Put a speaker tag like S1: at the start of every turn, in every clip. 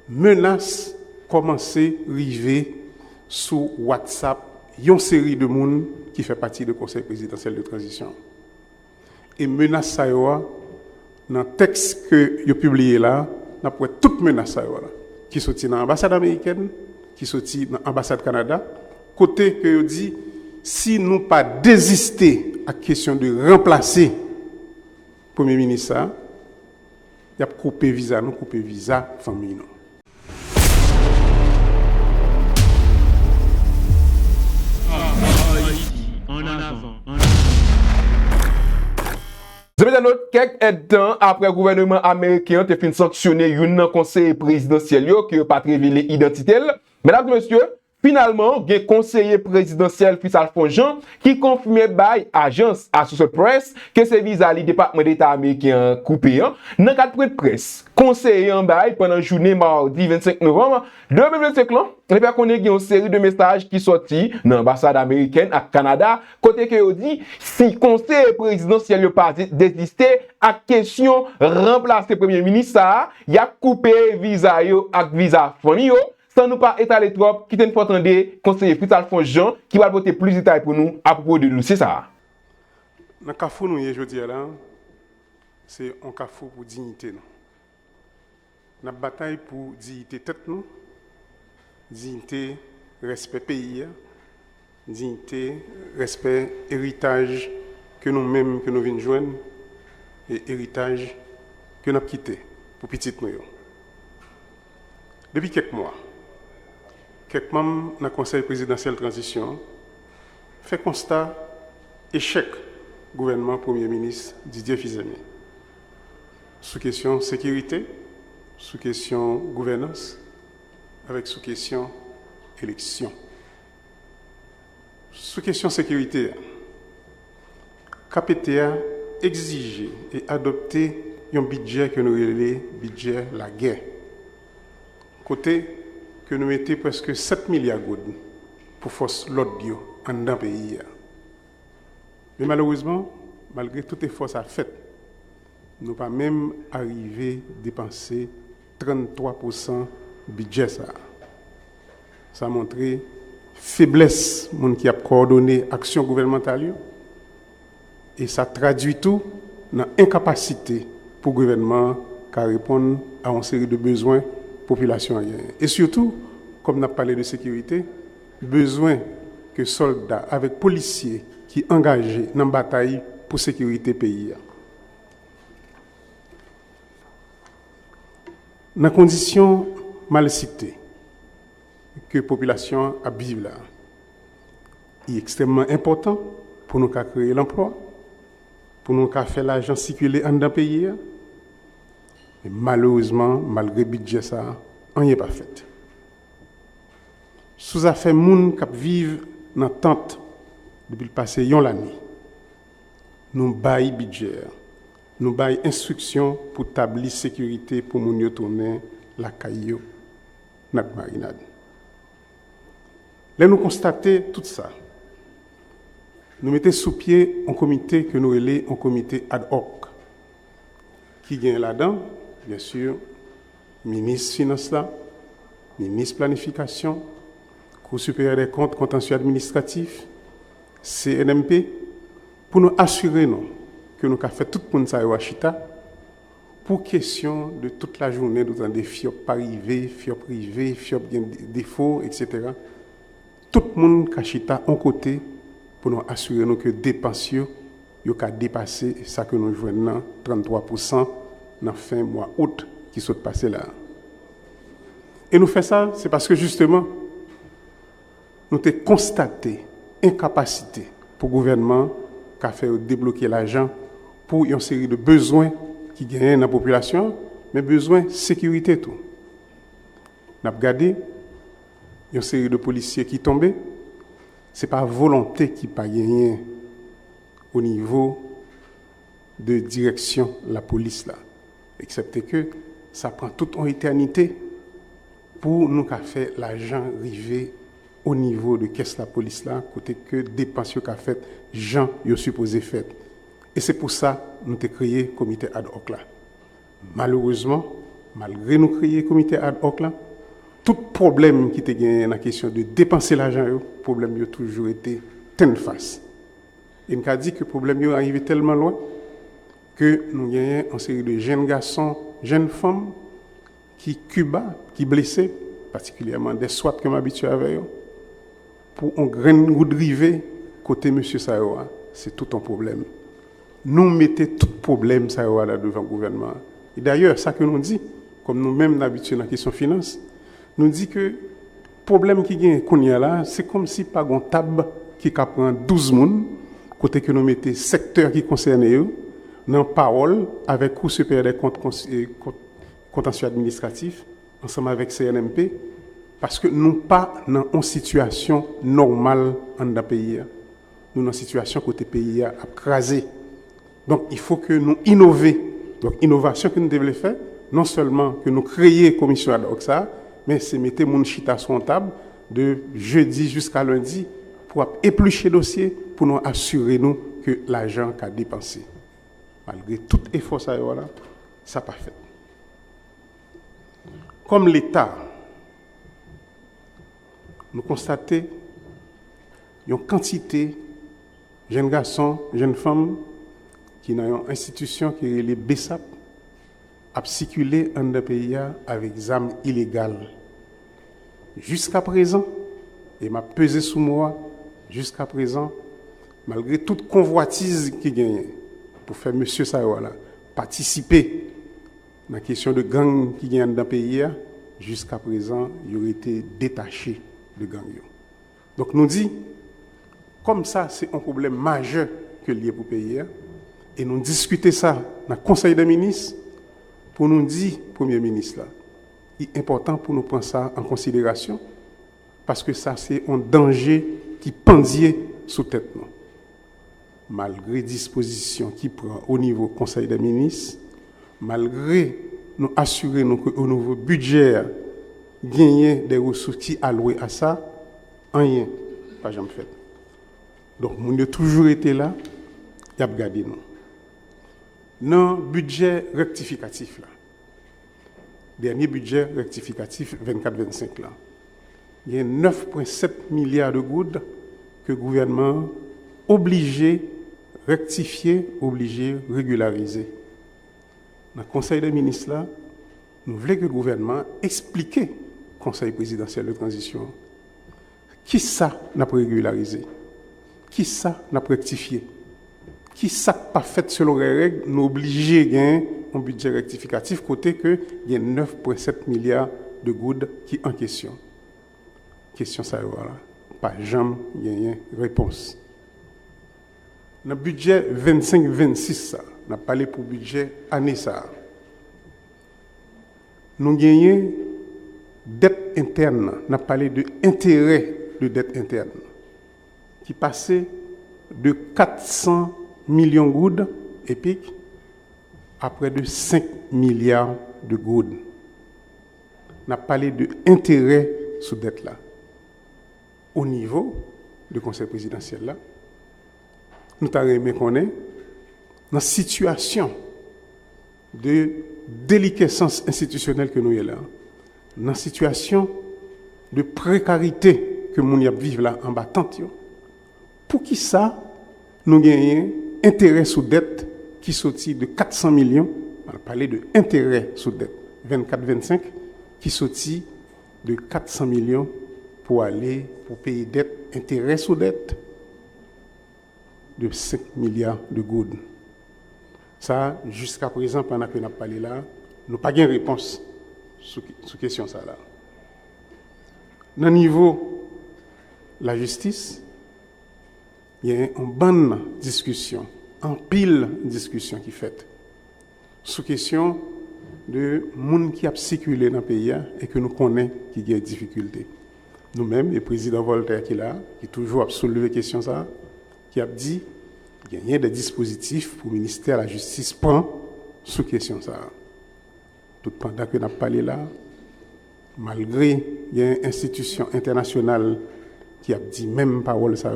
S1: menace commencer à arriver sur WhatsApp une série de monde qui fait partie du conseil présidentiel de transition. Et menace ça dans le texte que vous publié là, n'a pas toute menace ça qui sorti dans l'ambassade américaine, qui sorti dans l'ambassade Canada, côté que vous dit si nous pas désister à la question de remplacer le Premier ministre, il y a coupé visa, nous couper visa famille nous.
S2: Je vais dire quelques temps après le gouvernement américain a fait sanctionner un conseiller présidentiel qui n'a pas révélé l'identité. Mesdames et messieurs, finalement, il y a un conseiller présidentiel Fils Alphonse Jean qui confirme par agence Associated Press que c'est visa du département d'État américain coupé. Dans le cadre de presse, conseiller en bail pendant la journée mardi 25 novembre 2025, il a une série de messages qui sortis dans l'ambassade américaine à Canada, côté que dit si le conseil présidentiel n'a pas désisté à question remplacer le premier ministre, il a coupé visa avec visa famille. Sans nous pas étaler trop, qui t'en faut attendre conseiller Fils Alphonse Jean qui va apporter plus de détails pour nous à propos de nous. C'est ça.
S1: Dans le cafou, nous, je dis là, c'est un cafou pour dignité. Nous avons bataille pour dignité tête, nous, dignité, respect pays, dignité, respect, héritage que nous-mêmes, que nous venons joindre, et héritage que nous avons quitté pour petit nous. Depuis quelques membres dans le Conseil présidentiel de transition fait constat échec gouvernement Premier ministre Didier Fils-Aimé. Sous question sécurité, sous question gouvernance, avec sous question élection. Sous question sécurité, KPTA exigé et adopté un budget que nous appelons budget la guerre. Côté que nous mettons presque 7 milliards de gouttes pour force l'audio en dans le pays. Mais malheureusement, malgré tout effort ça fait, nous pas même arrivé à dépenser 33% budget ça. Ça a montré faiblesse monde qui a coordonné action gouvernementale et ça traduit tout dans incapacité pour le gouvernement à répondre à une série de besoins population. Et surtout, comme on a parlé de sécurité, besoin que soldats avec policiers qui sont engagés dans la bataille pour sécurité pays. Dans les conditions mal citées que la population a vivre là, il est extrêmement important pour nous créer l'emploi, pour nous faire l'argent circuler dans le pays. Et malheureusement, malgré le budget, ça, on n'y est pas fait. Sous affaire moun qui vivent dans la tente depuis le passé l'année, nous baillons budget, nous baillons instruction pour établir sécurité pour moun yo tourner la caillou notre marinade. Là nous constatons tout ça. Nous mettons sous pied un comité que nous appelons un comité ad hoc qui gagne là-dedans. Bien sûr, ministre Finance là, ministre Planification, Cour supérieure des comptes, contentieux administratif, CNMP, pour nous assurer que nous avons fait tout le monde ça à Chita, pour question de toute la journée, nous avons des FIOP privés, FIOP privés, FIOP défauts, etc. Tout le monde a Chita en côté pour nous assurer que les dépenses ont dépassé ça que nous jouons 33%. Dans fin mois août qui sont passés là. Et nous faisons ça, c'est parce que justement, nous avons constaté incapacité pour le gouvernement qui a fait débloquer l'argent pour une série de besoins qui gagnent dans la population, mais besoins de sécurité tout. Nous avons regardé une série de policiers qui tombaient. Ce n'est pas volonté qui n'a pas gagné au niveau de direction de la police là. Excepté que ça prend toute une éternité pour nous faire l'argent arriver au niveau de caisse la police là, côté que dépenses qu'a fait gens yo supposé faire. Et c'est pour ça que nous avons créé le comité ad hoc là. Malheureusement, malgré nous créer comité ad hoc là, tout problème qui était gagné dans la question de dépenser l'argent, le problème a toujours été ten face. Et nous avons dit que le problème est arrivé tellement loin que nous gagnons une série de jeunes garçons, jeunes femmes qui Cuba, qui blessés, particulièrement des SWAT que m'habitue avec eux, pour un grain de rivé côté M. Sayoa, c'est tout un problème. Nous mettons tout problème Sayoa là devant le gouvernement. Et d'ailleurs, ça que nous dit, comme nous-mêmes d'habitude dans la question finance, nous dit que le problème qui est qu'on y a là, c'est comme si par une table qui prend 12 personnes, côté que nous mettons secteur qui concerne eux, dans parole avec Cour supérieure des comptes contentieux administratifs, ensemble avec CNMP, parce que nous pas dans une situation normale dans le pays. Nous dans une situation côté pays a crasé. Donc il faut que nous innovions. Donc innovation que nous devons faire, non seulement que nous créions commission ad hoc ça, mais c'est mettre mon chita sur la table de jeudi jusqu'à lundi pour éplucher le dossier, pour nous assurer nous que l'argent qu'a dépensé. Malgré tout effort ça voilà, ça pas fait. Comme l'État, nous constatons une quantité de jeunes garçons, jeunes femmes qui dans une institution qui est les BESAP a circulé dans le pays avec des armes illégales. Jusqu'à présent, et m'a pesé sous moi, jusqu'à présent, malgré toute convoitise qui gagne pour faire M. Sayola participer dans la question de gang qui gagne dans le pays, jusqu'à présent, il aurait été détaché de gang. Donc nous dit, comme ça, c'est un problème majeur que lié pour le pays, et nous discuter ça dans le Conseil des ministres, pour nous dire, Premier ministre, là, il est important pour nous prendre ça en considération, parce que ça, c'est un danger qui pendait sous tête. Non? Malgré dispositions qui prend au niveau Conseil des ministres, malgré nous assurer qu'au niveau budget, gagner des ressources qui allouées à ça, rien, pas jamais fait. Donc, nous avons toujours été là, il y a regardé nous. Dans le budget rectificatif, là, dernier budget rectificatif 24-25, là, il y a 9,7 milliards de gouttes que le gouvernement obligé rectifier, obligé régulariser. Dans le Conseil des ministres, là, nous voulons que le gouvernement explique au Conseil présidentiel de transition qui ça n'a pas régularisé, qui ça n'a pas rectifié, qui ça pas fait selon les règles, nous obligés de gagner un budget rectificatif, côté que il y a 9,7 milliards de gouttes qui en question. Question ça, voilà. Pas jamais gagné réponse. Dans le budget 25-26, ça, on a parlé pour le budget année ça. Nous gagnons dette interne, on a parlé de intérêt de dette interne, qui passait de 400 millions de gouttes épiques à près de 5 milliards de gouttes. On a parlé de intérêt sous dette là. Au niveau du Conseil présidentiel là, nous avons aimé qu'on est dans la situation de déliquescence institutionnelle que nous sommes là, dans la situation de précarité que nous vivons là en battante. Pour qui ça, nous gagnons intérêt sous dette qui sortit de 400 millions, on va parler de intérêt sous dette 24-25, qui sortit de 400 millions pour aller, pour payer dette, intérêt sous dette de 5 milliards de gouttes. Ça, jusqu'à présent, pendant que nous avons parlé là, nous n'avons pas de réponse sur la question ça là. Dans le niveau de la justice, il y a une bonne discussion, en pile discussion qui est faite sur la question de gens qui a circulé dans le pays et que nous connaissons qui a des difficultés. Nous-mêmes, le président Voltaire qui est là, qui toujours a soulevé la question ça, qui a dit qu'il y a des dispositifs pour le ministère de la Justice prend sous question ça. Tout pendant que nous avons parlé là, malgré il y a une institution internationale qui a dit même parole ça,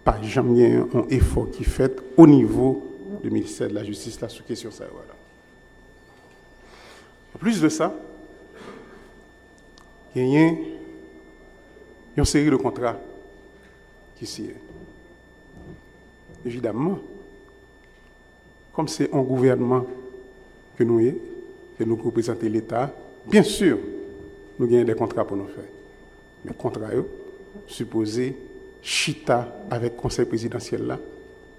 S1: pas jamais un effort qui est fait au niveau du ministère de la Justice là sous question ça. Voilà. plus de ça, il y a une série de contrats qui signent. Évidemment, comme c'est un gouvernement que nous représentons l'État, bien sûr, nous avons des contrats pour nous faire. Mais les contrats, supposés, chita avec le conseil présidentiel là,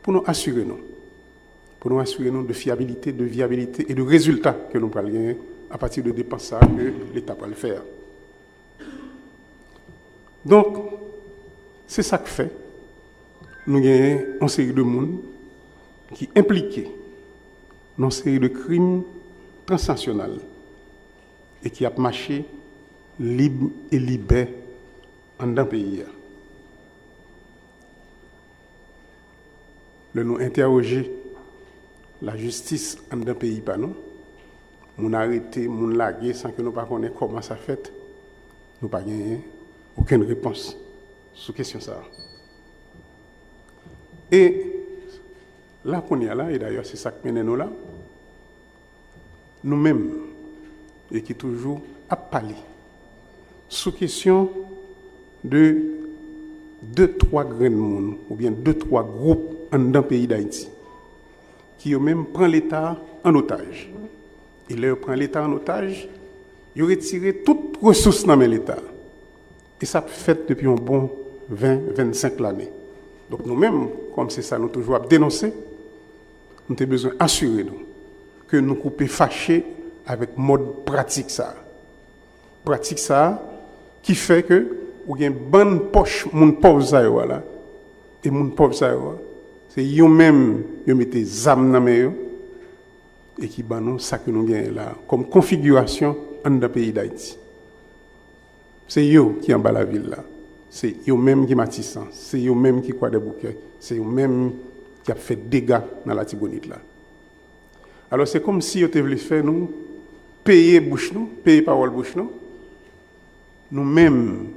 S1: pour nous assurer de fiabilité, de viabilité et de résultats que nous allons gagner à partir de dépenses que l'État peut le faire. Donc, c'est ça que fait. Nous avons une série de monde qui est impliqué dans une série de crimes transnationaux et qui a marché libre et libère en un pays. Nous interroger la justice en un pays, pas nous. Nous arrêter, nous laguer sans que nous ne connaissions pas comment ça fait. Nous n'avons pas gagné aucune réponse sur la question. Et là qu'on est là, et d'ailleurs c'est ça que nous là, nous-mêmes, et qui toujours à parler, sous question de 2-3 grains de monde, ou bien 2-3 groupes dans le pays d'Haïti, qui eux-mêmes prennent l'État en otage. Et leur prend l'État en otage, ils retirent toutes les ressources dans l'État. Et ça fait depuis un bon 20-25 l'année. Donc nous-mêmes, comme c'est ça, nous toujours à dénoncer, nous avons besoin d'assurer nous que nous coupons fâchés avec le mode pratique ça. Pratique ça qui fait que ou y a une bonne poche mon pauvre ça là et mon pauvre ça c'est eux même ils mettent des âmes dans main et qui ban nous ça que nous gagnons là comme configuration dans le pays d'Haïti. C'est eux qui en bas la ville là. C'est eux même qui matissant, c'est eux même qui croient des bouquets, c'est eux même qui a fait dégâts dans la Tibonite là. Alors c'est comme si ils voulaient faire nous payer bouche nous, payer parole bouche nous. Nous-mêmes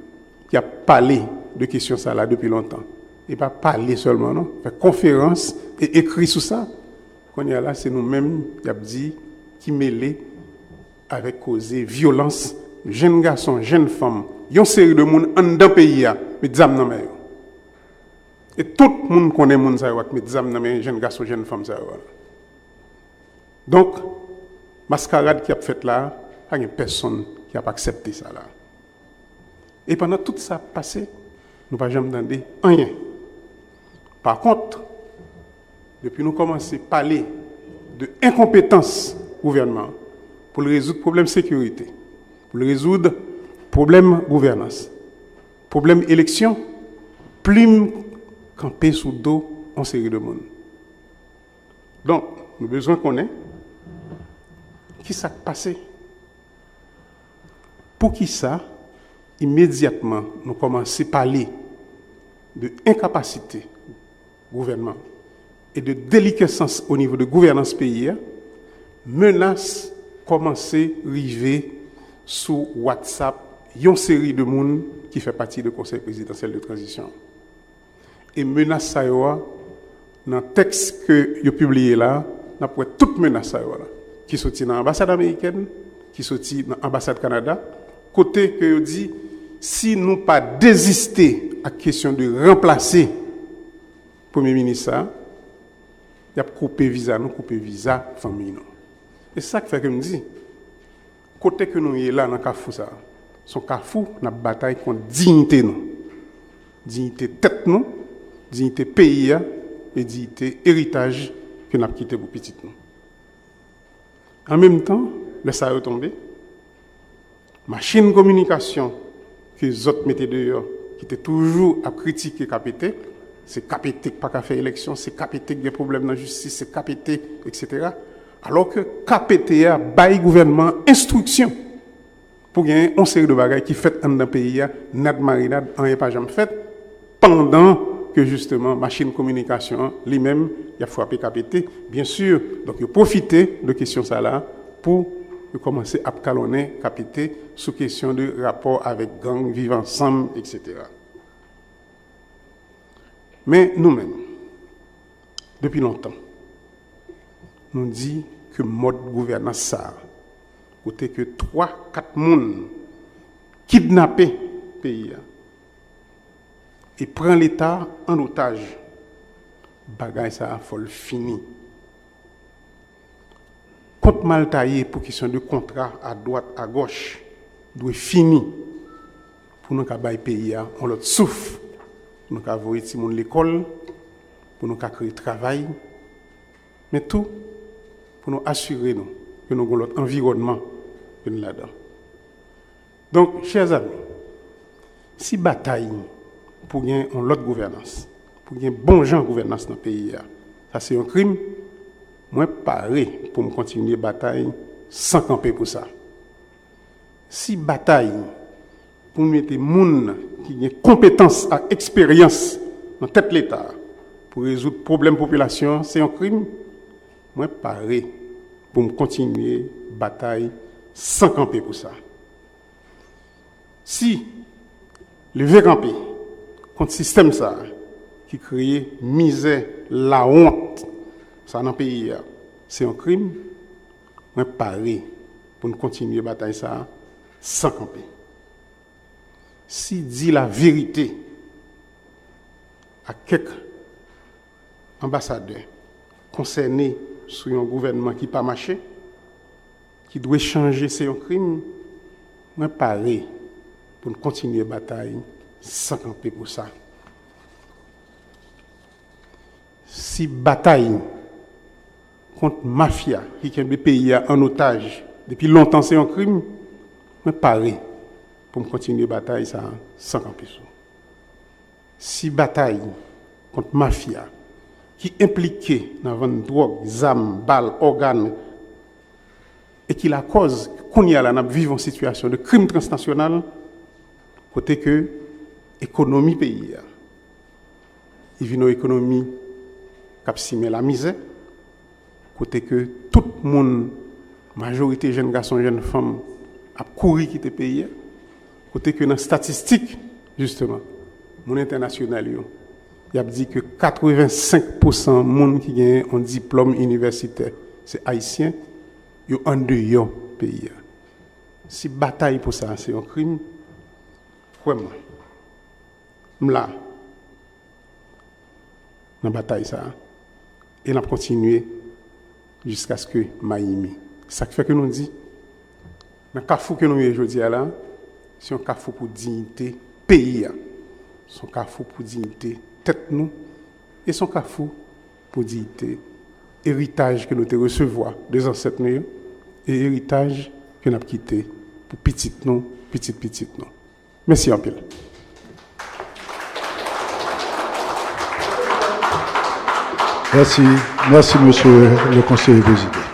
S1: qui a parlé de questions ça là depuis longtemps. Et pas parler seulement, non. Faire conférence et écrit sur ça. Qu'on y a là, c'est nous-mêmes qui a dit, qui mêlés avec causé violence, jeunes garçons, jeunes femmes, une série de monde en dans pays mais des âmes dans main. Et tout le monde connaît monde ça mais des âmes dans main, jeunes garçons, jeunes femmes ça. Donc mascarade qui a fait là, il n'y a personne qui a pas accepté ça là. Et pendant tout ça passé, nous n'avons jamais entendu rien. Par contre, depuis nous commençons à parler de incompétence du gouvernement pour résoudre le problème de sécurité, pour résoudre le problème de gouvernance, le problème d'élection, plume campé sous le dos en série de monde. Donc, nous avons besoin qu'on ait qui s'est passé. Pour qui ça, immédiatement, nous commençons à parler de incapacité du gouvernement et de déliquescence au niveau de gouvernance pays, menace commencer à arriver sous WhatsApp, une série de monde qui fait partie du Conseil présidentiel de transition. Et menace ça dans le texte que vous publié là, nous avons toute menace ça qui sorti dans l'ambassade américaine, qui sorti dans l'ambassade Canada, côté que vous dit si nous pas désister à la question de remplacer le Premier ministre, il y a coupé visa famille. Et c'est ça qui fait que nous dit, côté que nous sommes là dans le Carrefour, son Carrefour, nous avons bataille contre dignité nous. Dignité tête nous, dignité pays et dignité héritage que nous avons quitté pour petit nous. En même temps, le ça est tombé. Machine de communication que les autres mettaient dehors, qui étaient toujours à critiquer KPT, c'est KPT qui n'a pas fait élection, c'est KPT qui a des problèmes dans la justice, c'est KPT, etc. Alors que KPT a bail gouvernement instruction pour gagner une série de bagages qui fait dans le pays, net marinade, en n'est pas jamais fait, pendant que justement, machine de communication, lui-même, il a frappé KPT, bien sûr. Donc, il a profité de question ça là pour commencer à calonner KPT sous question de rapport avec gang, vivre ensemble, etc. Mais nous-mêmes, depuis longtemps, nous disons que le mode gouvernance ça, côté que 3, 4 personnes kidnappé pays et prend l'État en otage. Bagay ça faut le fini. Compte mal taillé pour question de contrat à droite à gauche doit fini pour nous bailler pays on l'autre souffle pour nous envoyer ti monde l'école pour nous créer travail mais tout pour nous assurer nous que nous avons l'autre environnement que nous là-dedans. Donc chers amis, si bataille pour gagner une autre gouvernance, pour gagner bon genre de gouvernance dans le pays, ça c'est un crime. Moi, paré pour me continuer la bataille sans camper pour ça. Si bataille pour mettre des gens qui ont compétence et expérience dans tête de l'État pour résoudre problème de population, c'est un crime. Moi, paré pour me continuer la bataille sans camper pour ça. Si le vrai camper contre le système ça, qui crée misère, la honte, ça dans le pays, c'est un crime, moi paré pour nous continuer la bataille ça sans camper. Si dit la vérité à quelques ambassadeurs concernés sur un gouvernement qui n'a pas marché, qui doit changer, c'est un crime, moi paré pour nous continuer la bataille sans camper pour ça. Si bataille contre mafia qui tient le pays en otage depuis longtemps c'est un crime, mais pareil pour me continuer la bataille ça sans camper. Si bataille contre mafia qui impliqué dans vente drogue, armes, balles, organes et qui la cause qu'on y a là nous vivons en situation de crime transnational côté que économie pays il vient une économie qui la misère côté que tout le monde majorité jeunes garçons jeunes femmes a couru quitter pays côté que dans statistique justement mon international il a dit que 85% monde qui gagne un diplôme universitaire c'est haïtien yo en dehors pays. Si bataille pour ça c'est un crime, vraiment là dans bataille ça et on a continué jusqu'à ce que Miami. Ça fait que nous dit dans le carrefour que nous sommes aujourd'hui là, c'est un carrefour pour dignité pays, c'est un carrefour pour dignité tête nous et son carrefour pour dignité héritage que nous te recevoir des ancêtres nous et héritage que nous avons quitté pour petite nous. Merci en pile.
S3: Merci monsieur le conseiller président.